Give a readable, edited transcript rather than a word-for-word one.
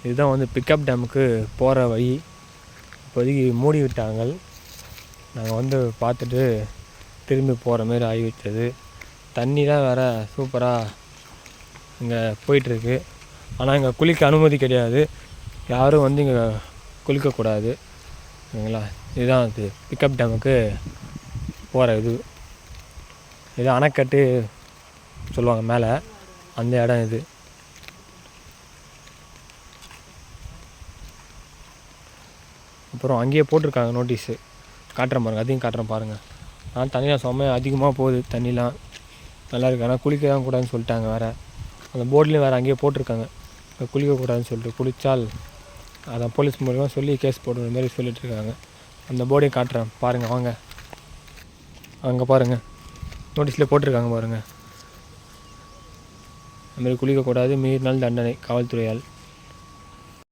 இதுதான் வந்து பிக்கப் டேமுக்கு போகிற வழி. இப்போதைக்கு மூடி விட்டாங்க. நாங்கள் வந்து பார்த்துட்டு திரும்பி போகிற மாரி ஆகிவிட்டது. தண்ணி தான் வேறு சூப்பராக இங்கே போயிட்டுருக்கு. ஆனால் இங்கே குளிக்க அனுமதி கிடையாது. யாரும் வந்து இங்கே குளிக்கக்கூடாது. சரிங்களா? இதுதான் அது பிக்கப் டேமுக்கு போகிற இது அணைக்கட்டு சொல்லுவாங்க மேலே, அந்த இடம் இது. அப்புறம் அங்கேயே போட்டிருக்காங்க நோட்டீஸு, காட்டுறேன் பாருங்கள், அதையும் காட்டுறேன் பாருங்கள். ஆனால் தண்ணியெலாம் செம்ம அதிகமாக போகுது. தண்ணிலாம் நல்லா இருக்குது. ஆனால் குளிக்க தான் கூடாதுன்னு சொல்லிட்டாங்க வேறு. அந்த போர்ட்லேயும் வேறு அங்கேயே போட்டிருக்காங்க, குளிக்கக்கூடாதுன்னு சொல்லிட்டு. குளித்தால் அதான் போலீஸ் மூலிமா சொல்லி கேஸ் போடுற மாதிரி சொல்லிகிட்ருக்காங்க. அந்த போர்டையும் காட்டுறேன் பாருங்கள் வாங்க. அங்கே பாருங்கள், நோட்டீஸில் போட்டிருக்காங்க பாருங்கள். அதுமாதிரி குளிக்கக்கூடாது, மீறினால் தண்டனை காவல்துறையால்.